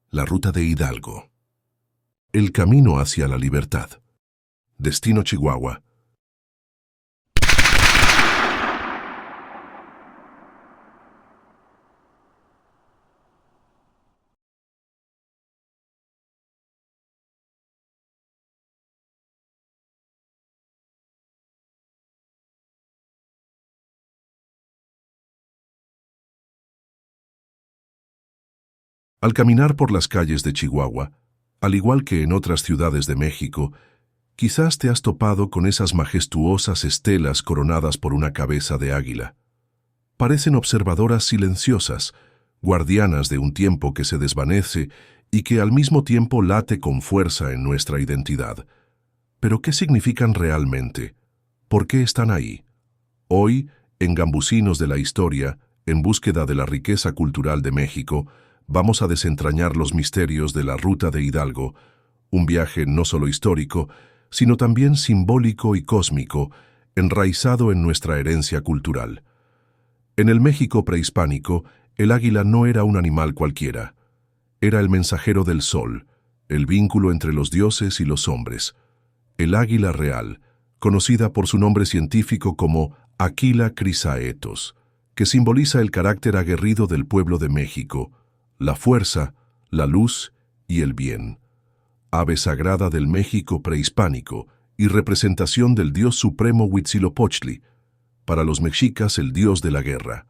La ruta de Hidalgo. El camino hacia la libertad. Destino Chihuahua. Al caminar por las calles de Chihuahua, al igual que en otras ciudades de México, quizás te has topado con esas majestuosas estelas coronadas por una cabeza de águila. Parecen observadoras silenciosas, guardianas de un tiempo que se desvanece y que al mismo tiempo late con fuerza en nuestra identidad. ¿Pero qué significan realmente? ¿Por qué están ahí? Hoy, en Gambusinos de la Historia, en búsqueda de la riqueza cultural de México, vamos a desentrañar los misterios de la Ruta de Hidalgo, un viaje no solo histórico, sino también simbólico y cósmico, enraizado en nuestra herencia cultural. En el México prehispánico, el águila no era un animal cualquiera. Era el mensajero del sol, el vínculo entre los dioses y los hombres. El águila real, conocida por su nombre científico como Aquila chrysaetos, que simboliza el carácter aguerrido del pueblo de México, la fuerza, la luz y el bien. Ave sagrada del México prehispánico y representación del dios supremo Huitzilopochtli, para los mexicas el dios de la guerra.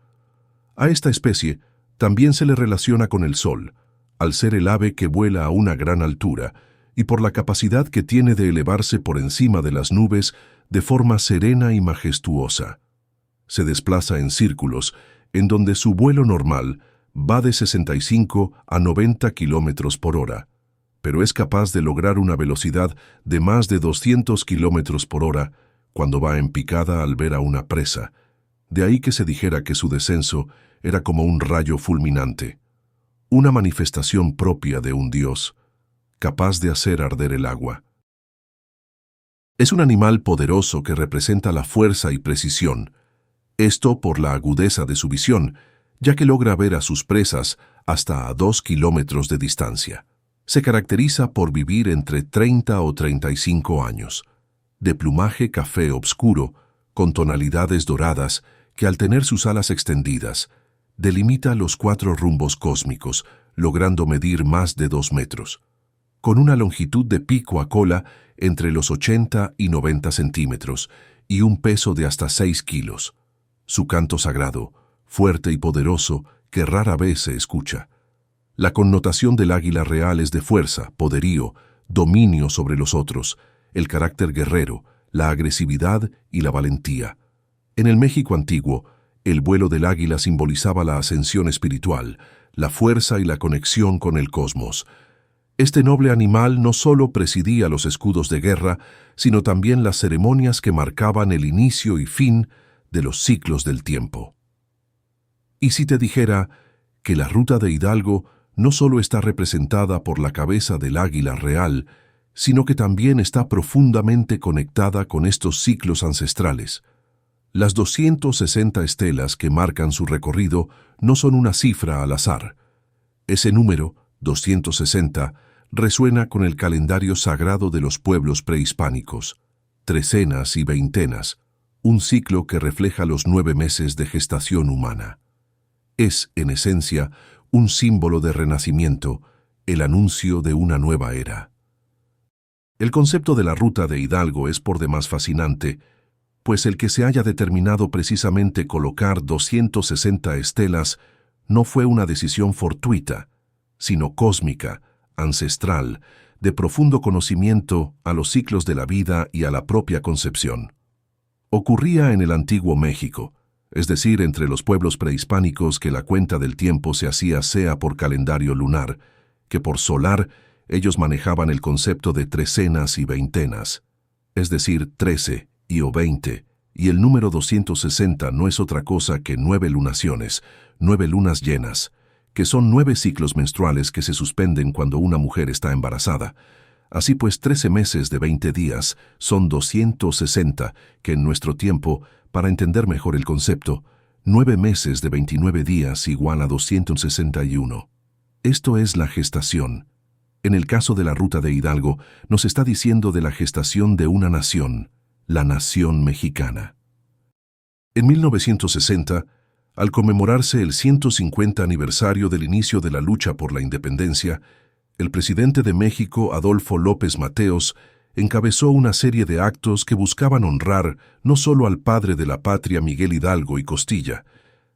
A esta especie también se le relaciona con el sol, al ser el ave que vuela a una gran altura y por la capacidad que tiene de elevarse por encima de las nubes de forma serena y majestuosa. Se desplaza en círculos, en donde su vuelo normal va de 65 a 90 kilómetros por hora, pero es capaz de lograr una velocidad de más de 200 kilómetros por hora cuando va en picada al ver a una presa. De ahí que se dijera que su descenso era como un rayo fulminante, una manifestación propia de un dios, capaz de hacer arder el agua. Es un animal poderoso que representa la fuerza y precisión, esto por la agudeza de su visión, ya que logra ver a sus presas hasta a 2 kilómetros de distancia. Se caracteriza por vivir entre 30 o 35 años, de plumaje café obscuro, con tonalidades doradas que al tener sus alas extendidas, delimita los 4 rumbos cósmicos, logrando medir más de 2 metros, con una longitud de pico a cola entre los 80 y 90 centímetros y un peso de hasta 6 kilos. Su canto sagrado, fuerte y poderoso, que rara vez se escucha. La connotación del águila real es de fuerza, poderío, dominio sobre los otros, el carácter guerrero, la agresividad y la valentía. En el México antiguo, el vuelo del águila simbolizaba la ascensión espiritual, la fuerza y la conexión con el cosmos. Este noble animal no solo presidía los escudos de guerra, sino también las ceremonias que marcaban el inicio y fin de los ciclos del tiempo. ¿Y si te dijera que la Ruta de Hidalgo no solo está representada por la cabeza del águila real, sino que también está profundamente conectada con estos ciclos ancestrales? Las 260 estelas que marcan su recorrido no son una cifra al azar. Ese número, 260, resuena con el calendario sagrado de los pueblos prehispánicos, trecenas y veintenas, un ciclo que refleja los 9 meses de gestación humana. Es, en esencia, un símbolo de renacimiento, el anuncio de una nueva era. El concepto de la Ruta de Hidalgo es por demás fascinante, pues el que se haya determinado precisamente colocar 260 estelas no fue una decisión fortuita, sino cósmica, ancestral, de profundo conocimiento a los ciclos de la vida y a la propia concepción. Ocurría en el antiguo México, es decir, entre los pueblos prehispánicos, que la cuenta del tiempo se hacía sea por calendario lunar, que por solar ellos manejaban el concepto de trecenas y veintenas, es decir, 13 y o 20, y el número 260 no es otra cosa que 9 lunaciones, 9 lunas llenas, que son 9 ciclos menstruales que se suspenden cuando una mujer está embarazada. Así pues, 13 meses de 20 días son 260, que en nuestro tiempo, para entender mejor el concepto, 9 meses de 29 días igual a 261. Esto es la gestación. En el caso de la Ruta de Hidalgo, nos está diciendo de la gestación de una nación, la nación mexicana. En 1960, al conmemorarse el 150 aniversario del inicio de la lucha por la independencia, el presidente de México, Adolfo López Mateos, encabezó una serie de actos que buscaban honrar no solo al padre de la patria Miguel Hidalgo y Costilla,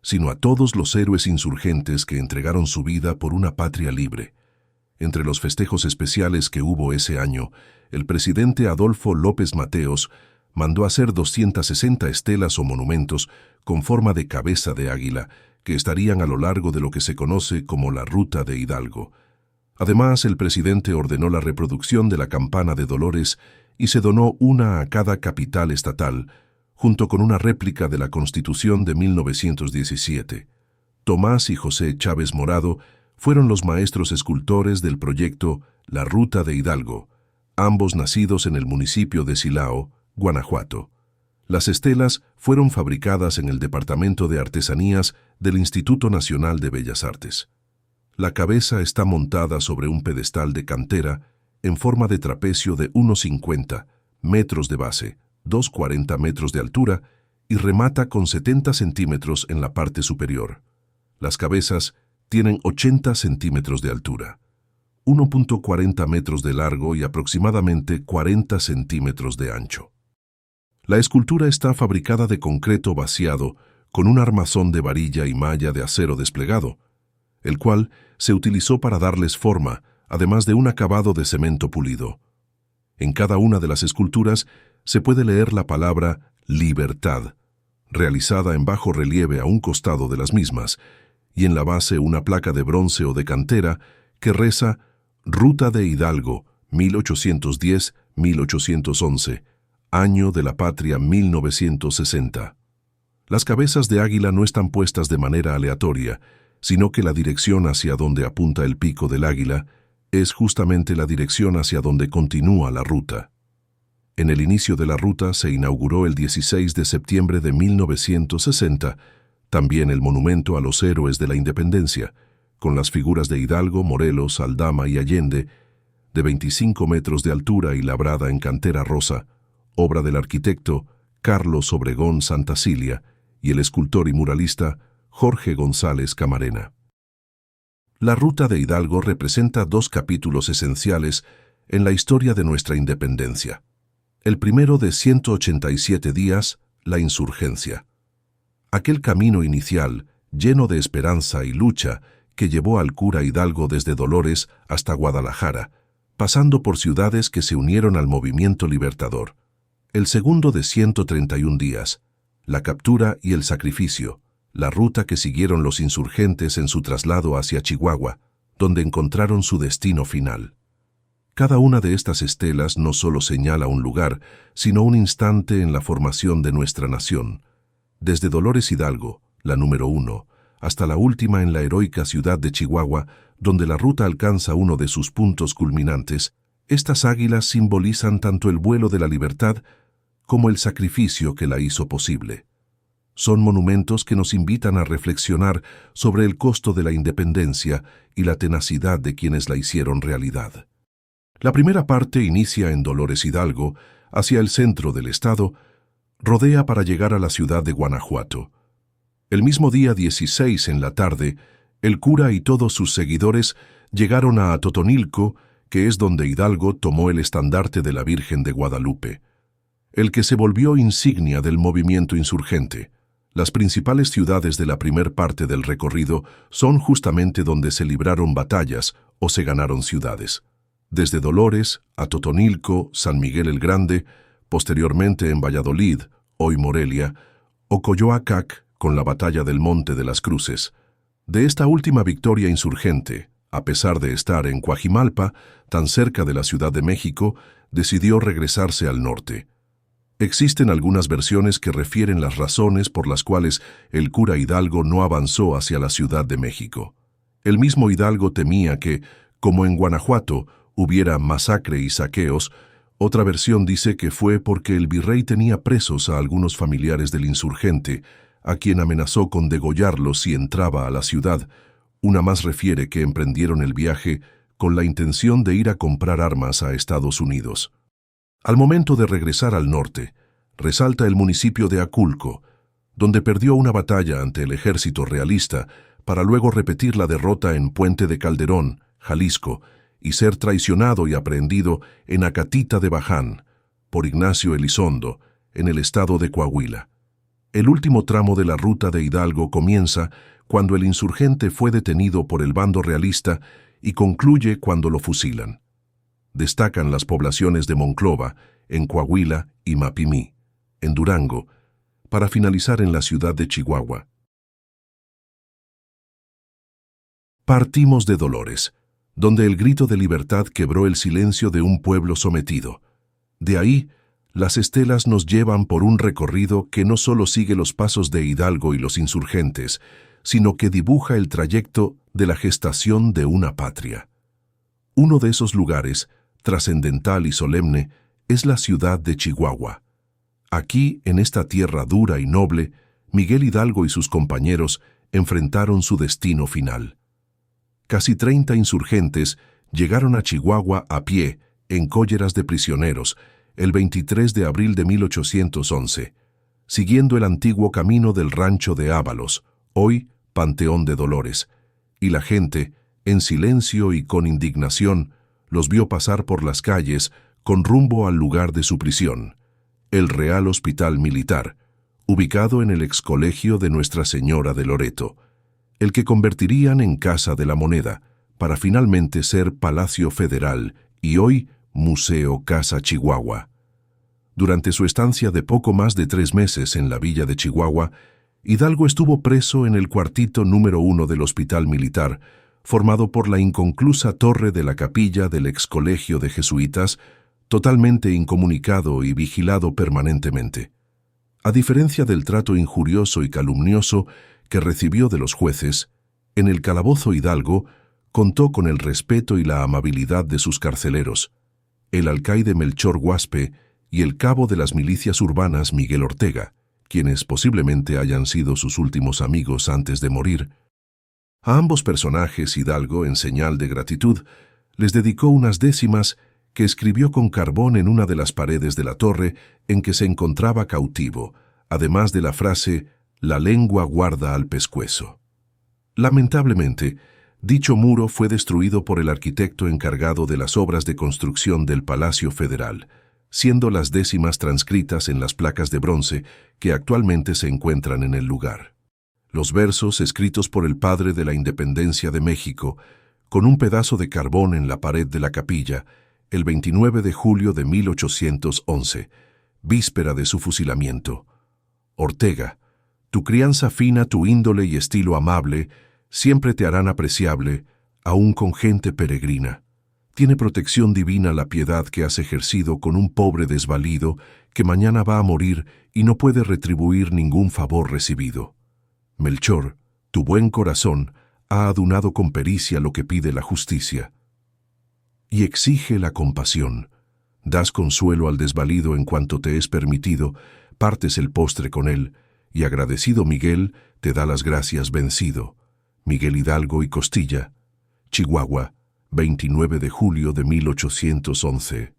sino a todos los héroes insurgentes que entregaron su vida por una patria libre. Entre los festejos especiales que hubo ese año, el presidente Adolfo López Mateos mandó hacer 260 estelas o monumentos con forma de cabeza de águila que estarían a lo largo de lo que se conoce como la Ruta de Hidalgo. Además, el presidente ordenó la reproducción de la campana de Dolores y se donó una a cada capital estatal, junto con una réplica de la Constitución de 1917. Tomás y José Chávez Morado fueron los maestros escultores del proyecto La Ruta de Hidalgo, ambos nacidos en el municipio de Silao, Guanajuato. Las estelas fueron fabricadas en el Departamento de Artesanías del Instituto Nacional de Bellas Artes. La cabeza está montada sobre un pedestal de cantera en forma de trapecio de 1,50 metros de base, 2,40 metros de altura y remata con 70 centímetros en la parte superior. Las cabezas tienen 80 centímetros de altura, 1,40 metros de largo y aproximadamente 40 centímetros de ancho. La escultura está fabricada de concreto vaciado con un armazón de varilla y malla de acero desplegado, el cual se utilizó para darles forma, además de un acabado de cemento pulido. En cada una de las esculturas se puede leer la palabra Libertad, realizada en bajo relieve a un costado de las mismas, y en la base una placa de bronce o de cantera que reza Ruta de Hidalgo, 1810-1811, año de la patria 1960. Las cabezas de águila no están puestas de manera aleatoria, sino que la dirección hacia donde apunta el pico del águila es justamente la dirección hacia donde continúa la ruta. En el inicio de la ruta se inauguró el 16 de septiembre de 1960, también el monumento a los héroes de la independencia, con las figuras de Hidalgo, Morelos, Aldama y Allende, de 25 metros de altura y labrada en cantera rosa, obra del arquitecto Carlos Obregón Santacilia y el escultor y muralista Jorge González Camarena. La Ruta de Hidalgo representa dos capítulos esenciales en la historia de nuestra independencia. El primero de 187 días, la insurgencia. Aquel camino inicial, lleno de esperanza y lucha, que llevó al cura Hidalgo desde Dolores hasta Guadalajara, pasando por ciudades que se unieron al movimiento libertador. El segundo de 131 días, la captura y el sacrificio, la ruta que siguieron los insurgentes en su traslado hacia Chihuahua, donde encontraron su destino final. Cada una de estas estelas no solo señala un lugar, sino un instante en la formación de nuestra nación. Desde Dolores Hidalgo, la número 1, hasta la última en la heroica ciudad de Chihuahua, donde la ruta alcanza uno de sus puntos culminantes, estas águilas simbolizan tanto el vuelo de la libertad como el sacrificio que la hizo posible. Son monumentos que nos invitan a reflexionar sobre el costo de la independencia y la tenacidad de quienes la hicieron realidad. La primera parte inicia en Dolores Hidalgo, hacia el centro del estado, rodea para llegar a la ciudad de Guanajuato. El mismo día 16 en la tarde, el cura y todos sus seguidores llegaron a Atotonilco, que es donde Hidalgo tomó el estandarte de la Virgen de Guadalupe, el que se volvió insignia del movimiento insurgente. Las principales ciudades de la primer parte del recorrido son justamente donde se libraron batallas o se ganaron ciudades. Desde Dolores, Atotonilco, San Miguel el Grande, posteriormente en Valladolid, hoy Morelia, o Coyoacac con la batalla del Monte de las Cruces. De esta última victoria insurgente, a pesar de estar en Coajimalpa, tan cerca de la Ciudad de México, decidió regresarse al norte. Existen algunas versiones que refieren las razones por las cuales el cura Hidalgo no avanzó hacia la Ciudad de México. El mismo Hidalgo temía que, como en Guanajuato, hubiera masacre y saqueos. Otra versión dice que fue porque el virrey tenía presos a algunos familiares del insurgente, a quien amenazó con degollarlos si entraba a la ciudad, Una más refiere que emprendieron el viaje con la intención de ir a comprar armas a Estados Unidos. Al momento de regresar al norte, resalta el municipio de Aculco, donde perdió una batalla ante el ejército realista para luego repetir la derrota en Puente de Calderón, Jalisco, y ser traicionado y aprehendido en Acatita de Baján por Ignacio Elizondo, en el estado de Coahuila. El último tramo de la ruta de Hidalgo comienza cuando el insurgente fue detenido por el bando realista y concluye cuando lo fusilan. Destacan las poblaciones de Monclova, en Coahuila, y Mapimí, en Durango, para finalizar en la ciudad de Chihuahua. Partimos de Dolores, donde el grito de libertad quebró el silencio de un pueblo sometido. De ahí, las estelas nos llevan por un recorrido que no solo sigue los pasos de Hidalgo y los insurgentes, sino que dibuja el trayecto de la gestación de una patria. Uno de esos lugares, trascendental y solemne, es la ciudad de Chihuahua. Aquí, en esta tierra dura y noble, Miguel Hidalgo y sus compañeros enfrentaron su destino final. Casi 30 insurgentes llegaron a Chihuahua a pie, en cólleras de prisioneros, el 23 de abril de 1811, siguiendo el antiguo camino del rancho de Ábalos, hoy Panteón de Dolores, y la gente, en silencio y con indignación, los vio pasar por las calles con rumbo al lugar de su prisión, el Real Hospital Militar, ubicado en el excolegio de Nuestra Señora de Loreto, el que convertirían en Casa de la Moneda, para finalmente ser Palacio Federal y hoy Museo Casa Chihuahua. Durante su estancia de poco más de 3 meses en la villa de Chihuahua, Hidalgo estuvo preso en el cuartito número 1 del Hospital Militar, formado por la inconclusa torre de la capilla del excolegio de jesuitas, totalmente incomunicado y vigilado permanentemente. A diferencia del trato injurioso y calumnioso que recibió de los jueces, en el calabozo Hidalgo contó con el respeto y la amabilidad de sus carceleros, el alcaide Melchor Guaspe y el cabo de las milicias urbanas Miguel Ortega, quienes posiblemente hayan sido sus últimos amigos antes de morir. A ambos personajes Hidalgo, en señal de gratitud, les dedicó unas décimas que escribió con carbón en una de las paredes de la torre en que se encontraba cautivo, además de la frase «La lengua guarda al pescuezo». Lamentablemente, dicho muro fue destruido por el arquitecto encargado de las obras de construcción del Palacio Federal, siendo las décimas transcritas en las placas de bronce que actualmente se encuentran en el lugar. Los versos escritos por el padre de la independencia de México, con un pedazo de carbón en la pared de la capilla, el 29 de julio de 1811, víspera de su fusilamiento. Ortega, tu crianza fina, tu índole y estilo amable, siempre te harán apreciable, aún con gente peregrina. Tiene protección divina la piedad que has ejercido con un pobre desvalido que mañana va a morir y no puede retribuir ningún favor recibido. Melchor, tu buen corazón, ha adunado con pericia lo que pide la justicia. Y exige la compasión. Das consuelo al desvalido en cuanto te es permitido, partes el postre con él, y agradecido Miguel te da las gracias vencido. Miguel Hidalgo y Costilla, Chihuahua, 29 de julio de 1811.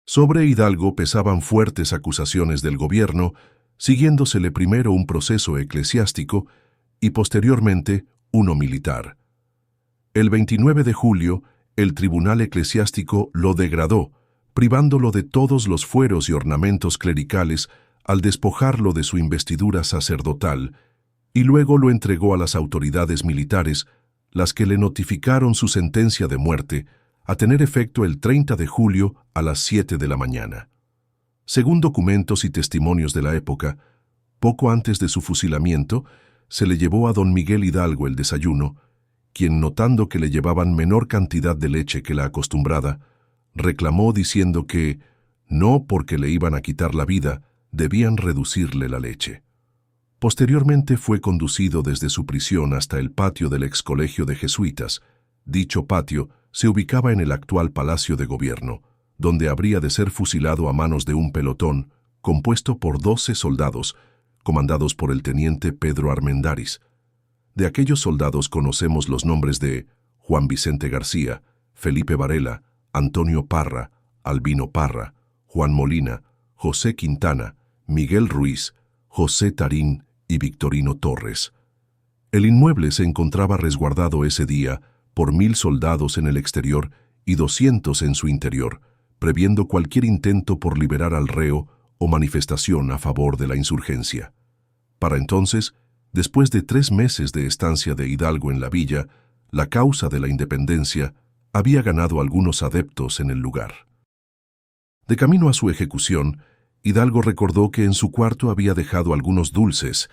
Sobre Hidalgo pesaban fuertes acusaciones del gobierno, siguiéndosele primero un proceso eclesiástico y posteriormente uno militar. El 29 de julio, el tribunal eclesiástico lo degradó, privándolo de todos los fueros y ornamentos clericales al despojarlo de su investidura sacerdotal, y luego lo entregó a las autoridades militares, las que le notificaron su sentencia de muerte, a tener efecto el 30 de julio a las 7 de la mañana. Según documentos y testimonios de la época, poco antes de su fusilamiento, se le llevó a don Miguel Hidalgo el desayuno, quien, notando que le llevaban menor cantidad de leche que la acostumbrada, reclamó diciendo que, no porque le iban a quitar la vida, debían reducirle la leche. Posteriormente fue conducido desde su prisión hasta el patio del excolegio de jesuitas. Dicho patio se ubicaba en el actual Palacio de Gobierno, donde habría de ser fusilado a manos de un pelotón compuesto por 12 soldados, comandados por el teniente Pedro Armendáriz. De aquellos soldados conocemos los nombres de Juan Vicente García, Felipe Varela, Antonio Parra, Albino Parra, Juan Molina, José Quintana, Miguel Ruiz, José Tarín y Victorino Torres. El inmueble se encontraba resguardado ese día por 1000 soldados en el exterior y 200 en su interior, previendo cualquier intento por liberar al reo o manifestación a favor de la insurgencia. Para entonces, después de 3 meses de estancia de Hidalgo en la villa, la causa de la independencia había ganado algunos adeptos en el lugar. De camino a su ejecución, Hidalgo recordó que en su cuarto había dejado algunos dulces,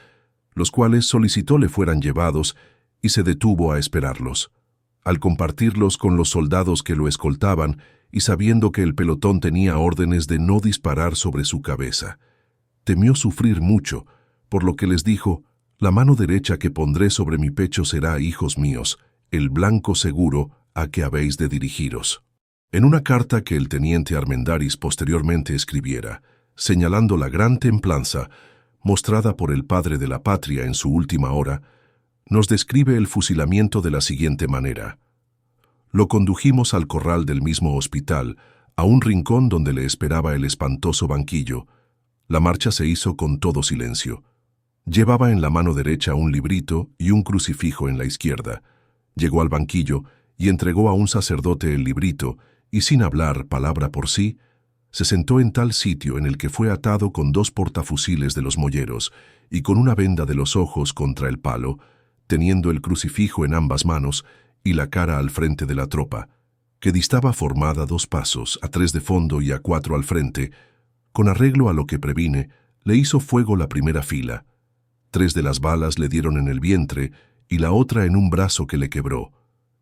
los cuales solicitó le fueran llevados y se detuvo a esperarlos. Al compartirlos con los soldados que lo escoltaban y sabiendo que el pelotón tenía órdenes de no disparar sobre su cabeza, temió sufrir mucho, por lo que les dijo: «La mano derecha que pondré sobre mi pecho será, hijos míos, el blanco seguro a que habéis de dirigiros». En una carta que el teniente Armendáriz posteriormente escribiera, señalando la gran templanza mostrada por el padre de la patria en su última hora, nos describe el fusilamiento de la siguiente manera: «Lo condujimos al corral del mismo hospital, a un rincón donde le esperaba el espantoso banquillo. La marcha se hizo con todo silencio. Llevaba en la mano derecha un librito y un crucifijo en la izquierda. Llegó al banquillo y entregó a un sacerdote el librito, y sin hablar palabra por sí, se sentó en tal sitio en el que fue atado con 2 portafusiles de los molleros y con una venda de los ojos contra el palo, teniendo el crucifijo en ambas manos y la cara al frente de la tropa, que distaba formada 2 pasos, a 3 de fondo y a 4 al frente. Con arreglo a lo que previne, le hizo fuego la primera fila. 3 de las balas le dieron en el vientre y la otra en un brazo que le quebró.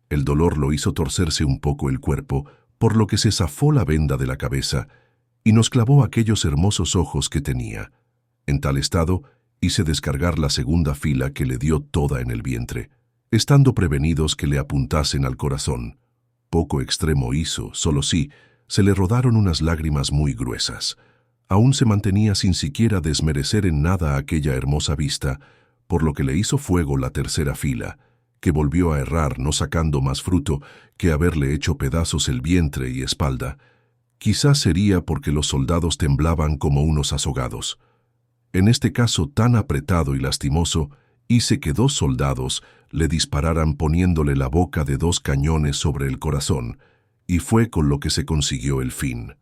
El dolor lo hizo torcerse un poco el cuerpo, por lo que se zafó la venda de la cabeza y nos clavó aquellos hermosos ojos que tenía. En tal estado, hice descargar la segunda fila que le dio toda en el vientre, estando prevenidos que le apuntasen al corazón. Poco extremo hizo, solo sí, se le rodaron unas lágrimas muy gruesas. Aún se mantenía sin siquiera desmerecer en nada aquella hermosa vista, por lo que le hizo fuego la tercera fila, que volvió a errar no sacando más fruto que haberle hecho pedazos el vientre y espalda. Quizás sería porque los soldados temblaban como unos azogados. En este caso tan apretado y lastimoso, hice que 2 soldados le dispararan poniéndole la boca de 2 cañones sobre el corazón, y fue con lo que se consiguió el fin.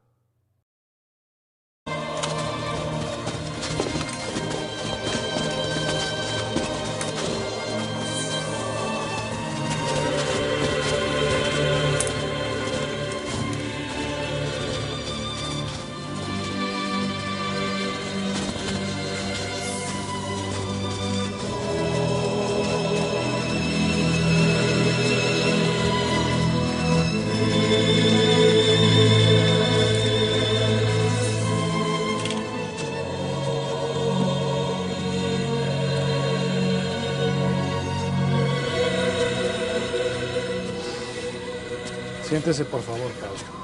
Siéntese, por favor, caballero.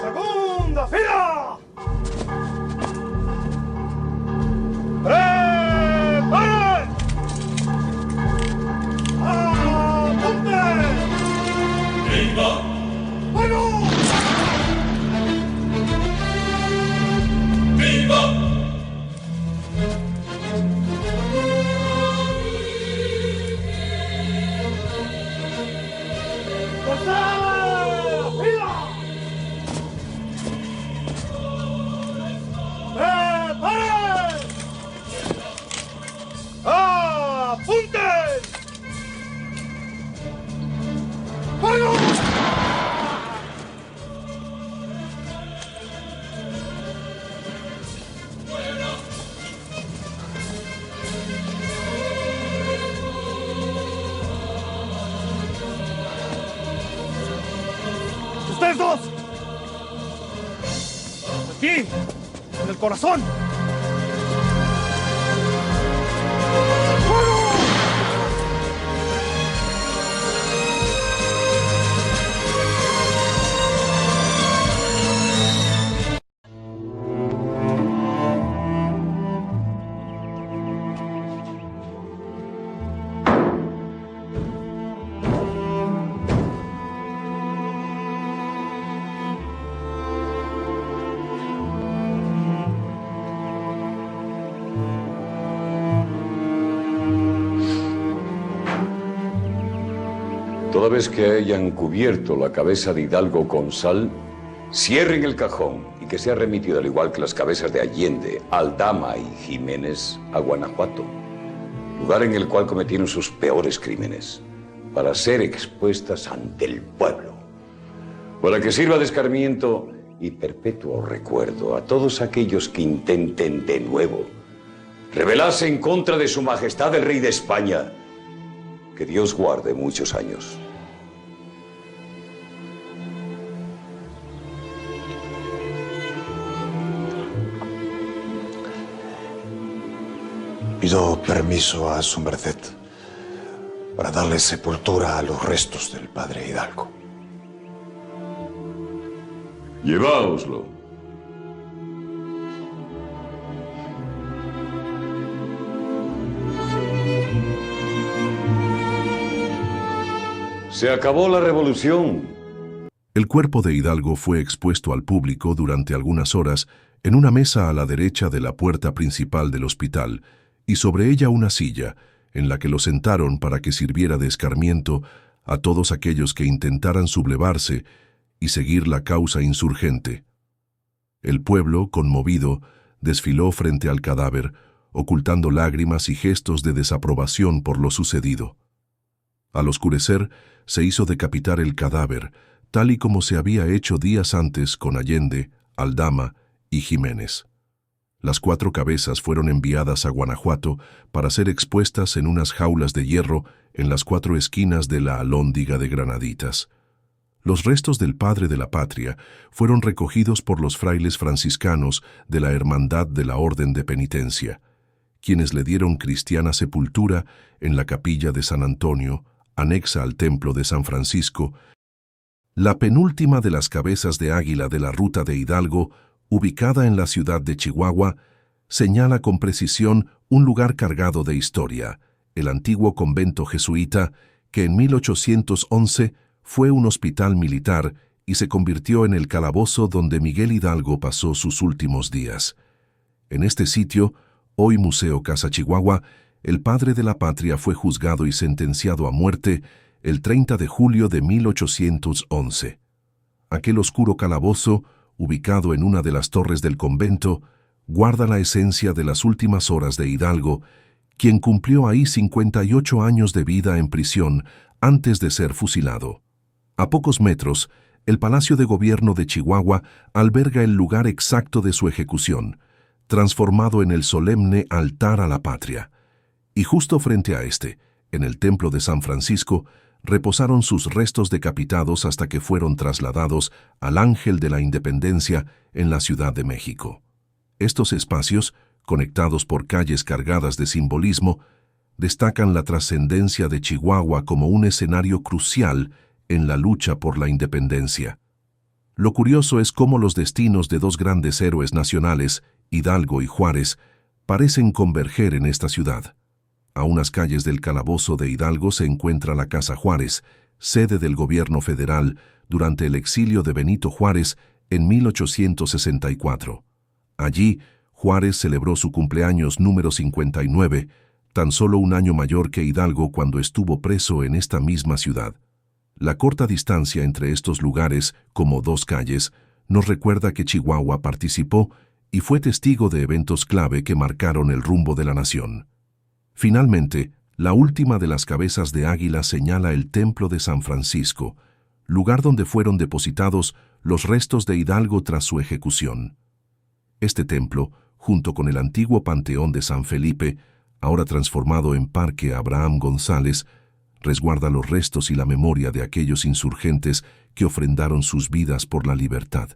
¡Segunda fila! aquí, en el corazón. Toda vez que hayan cubierto la cabeza de Hidalgo con sal, cierren el cajón y que sea remitido, al igual que las cabezas de Allende, Aldama y Jiménez, a Guanajuato, lugar en el cual cometieron sus peores crímenes, para ser expuestas ante el pueblo, para que sirva de escarmiento y perpetuo recuerdo a todos aquellos que intenten de nuevo rebelarse en contra de su majestad el rey de España. Que Dios guarde muchos años. Pido permiso a su merced para darle sepultura a los restos del padre Hidalgo. Lleváoslo. Se acabó la revolución. El cuerpo de Hidalgo fue expuesto al público durante algunas horas en una mesa a la derecha de la puerta principal del hospital y sobre ella una silla en la que lo sentaron para que sirviera de escarmiento a todos aquellos que intentaran sublevarse y seguir la causa insurgente. El pueblo, conmovido, desfiló frente al cadáver, ocultando lágrimas y gestos de desaprobación por lo sucedido. Al oscurecer, se hizo decapitar el cadáver, tal y como se había hecho días antes con Allende, Aldama y Jiménez. Las 4 cabezas fueron enviadas a Guanajuato para ser expuestas en unas jaulas de hierro en las 4 esquinas de la Alhóndiga de Granaditas. Los restos del padre de la patria fueron recogidos por los frailes franciscanos de la Hermandad de la Orden de Penitencia, quienes le dieron cristiana sepultura en la capilla de San Antonio, anexa al templo de San Francisco, la penúltima de las cabezas de águila de la ruta de Hidalgo, ubicada en la ciudad de Chihuahua, señala con precisión un lugar cargado de historia, el antiguo convento jesuita, que en 1811 fue un hospital militar y se convirtió en el calabozo donde Miguel Hidalgo pasó sus últimos días. En este sitio, hoy Museo Casa Chihuahua, el padre de la patria fue juzgado y sentenciado a muerte el 30 de julio de 1811. Aquel oscuro calabozo, ubicado en una de las torres del convento, guarda la esencia de las últimas horas de Hidalgo, quien cumplió ahí 58 años de vida en prisión antes de ser fusilado. A pocos metros, el Palacio de Gobierno de Chihuahua alberga el lugar exacto de su ejecución, transformado en el solemne altar a la patria. Y justo frente a este, en el templo de San Francisco, reposaron sus restos decapitados hasta que fueron trasladados al Ángel de la Independencia en la Ciudad de México. Estos espacios, conectados por calles cargadas de simbolismo, destacan la trascendencia de Chihuahua como un escenario crucial en la lucha por la independencia. Lo curioso es cómo los destinos de 2 grandes héroes nacionales, Hidalgo y Juárez, parecen converger en esta ciudad. A unas calles del calabozo de Hidalgo se encuentra la Casa Juárez, sede del gobierno federal durante el exilio de Benito Juárez en 1864. Allí, Juárez celebró su cumpleaños número 59, tan solo un año mayor que Hidalgo cuando estuvo preso en esta misma ciudad. La corta distancia entre estos lugares, como 2 calles, nos recuerda que Chihuahua participó y fue testigo de eventos clave que marcaron el rumbo de la nación. Finalmente, la última de las cabezas de águila señala el templo de San Francisco, lugar donde fueron depositados los restos de Hidalgo tras su ejecución. Este templo, junto con el antiguo Panteón de San Felipe, ahora transformado en Parque Abraham González, resguarda los restos y la memoria de aquellos insurgentes que ofrendaron sus vidas por la libertad.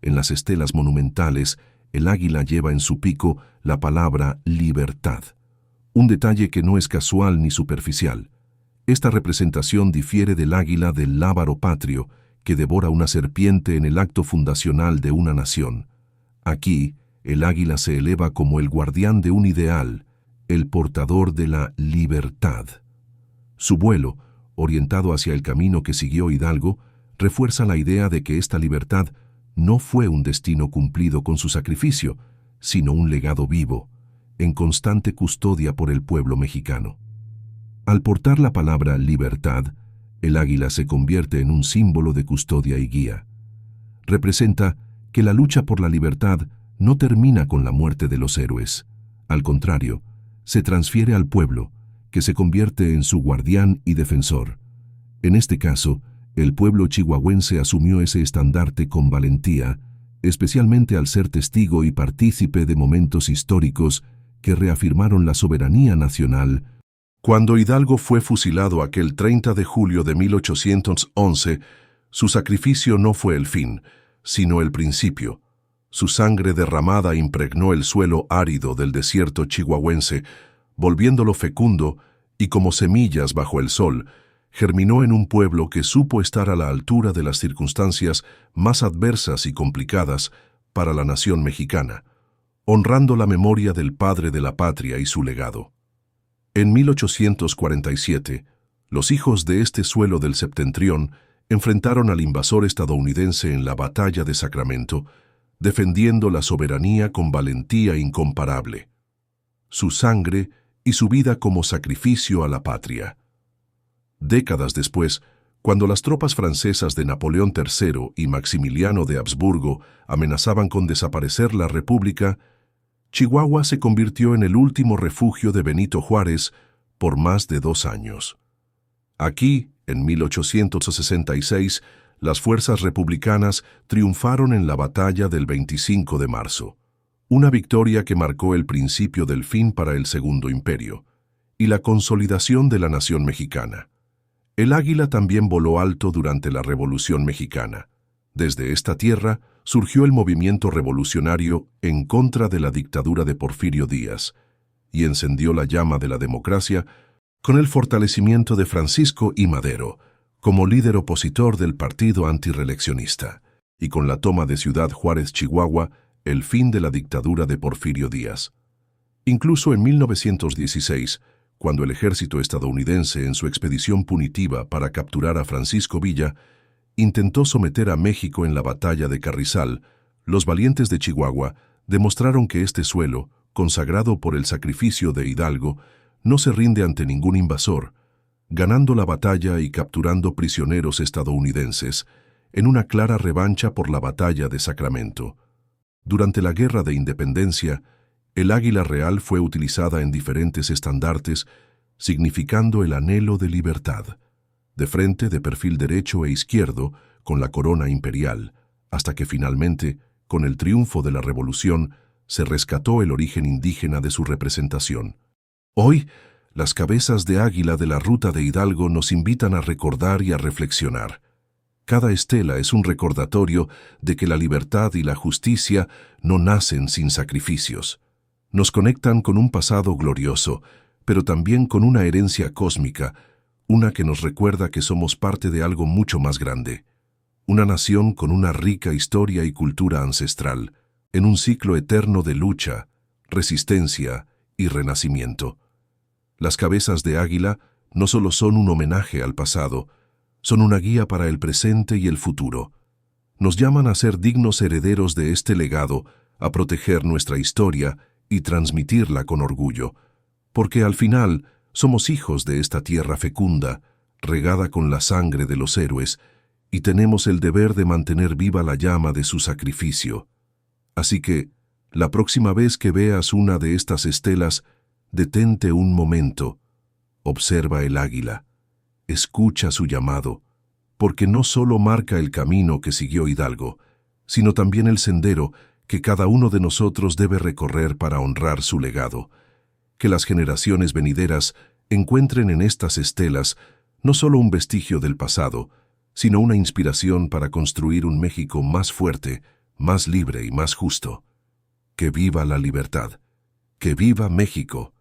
En las estelas monumentales, el águila lleva en su pico la palabra libertad. Un detalle que no es casual ni superficial. Esta representación difiere del águila del lábaro patrio, que devora una serpiente en el acto fundacional de una nación. Aquí, el águila se eleva como el guardián de un ideal, el portador de la libertad. Su vuelo, orientado hacia el camino que siguió Hidalgo, refuerza la idea de que esta libertad no fue un destino cumplido con su sacrificio, sino un legado vivo, en constante custodia por el pueblo mexicano. Al portar la palabra libertad, el águila se convierte en un símbolo de custodia y guía. Representa que la lucha por la libertad no termina con la muerte de los héroes. Al contrario, se transfiere al pueblo, que se convierte en su guardián y defensor. En este caso, el pueblo chihuahuense asumió ese estandarte con valentía, especialmente al ser testigo y partícipe de momentos históricos que reafirmaron la soberanía nacional. Cuando Hidalgo fue fusilado aquel 30 de julio de 1811, su sacrificio no fue el fin, sino el principio. Su sangre derramada impregnó el suelo árido del desierto chihuahuense, volviéndolo fecundo y como semillas bajo el sol, germinó en un pueblo que supo estar a la altura de las circunstancias más adversas y complicadas para la nación mexicana, honrando la memoria del padre de la patria y su legado. En 1847, los hijos de este suelo del septentrión enfrentaron al invasor estadounidense en la Batalla de Sacramento, defendiendo la soberanía con valentía incomparable. Su sangre y su vida como sacrificio a la patria. Décadas después, cuando las tropas francesas de Napoleón III y Maximiliano de Habsburgo amenazaban con desaparecer la República, Chihuahua se convirtió en el último refugio de Benito Juárez por más de 2 años. Aquí, en 1866, las fuerzas republicanas triunfaron en la batalla del 25 de marzo, una victoria que marcó el principio del fin para el Segundo Imperio y la consolidación de la nación mexicana. El águila también voló alto durante la Revolución Mexicana. Desde esta tierra surgió el movimiento revolucionario en contra de la dictadura de Porfirio Díaz y encendió la llama de la democracia con el fortalecimiento de Francisco I. Madero como líder opositor del partido antirreeleccionista y con la toma de Ciudad Juárez, Chihuahua, el fin de la dictadura de Porfirio Díaz. Incluso en 1916, cuando el ejército estadounidense en su expedición punitiva para capturar a Francisco Villa intentó someter a México en la batalla de Carrizal, los valientes de Chihuahua demostraron que este suelo, consagrado por el sacrificio de Hidalgo, no se rinde ante ningún invasor, ganando la batalla y capturando prisioneros estadounidenses, en una clara revancha por la batalla de Sacramento. Durante la Guerra de Independencia, el águila real fue utilizada en diferentes estandartes, significando el anhelo de libertad, de frente, de perfil derecho e izquierdo, con la corona imperial, hasta que finalmente, con el triunfo de la Revolución, se rescató el origen indígena de su representación. Hoy, las cabezas de águila de la ruta de Hidalgo nos invitan a recordar y a reflexionar. Cada estela es un recordatorio de que la libertad y la justicia no nacen sin sacrificios. Nos conectan con un pasado glorioso, pero también con una herencia cósmica, una que nos recuerda que somos parte de algo mucho más grande. Una nación con una rica historia y cultura ancestral, en un ciclo eterno de lucha, resistencia y renacimiento. Las cabezas de águila no solo son un homenaje al pasado, son una guía para el presente y el futuro. Nos llaman a ser dignos herederos de este legado, a proteger nuestra historia y transmitirla con orgullo, porque al final somos hijos de esta tierra fecunda, regada con la sangre de los héroes, y tenemos el deber de mantener viva la llama de su sacrificio. Así que, la próxima vez que veas una de estas estelas, detente un momento, observa el águila, escucha su llamado, porque no solo marca el camino que siguió Hidalgo, sino también el sendero que cada uno de nosotros debe recorrer para honrar su legado. Que las generaciones venideras encuentren en estas estelas no solo un vestigio del pasado, sino una inspiración para construir un México más fuerte, más libre y más justo. ¡Que viva la libertad! ¡Que viva México!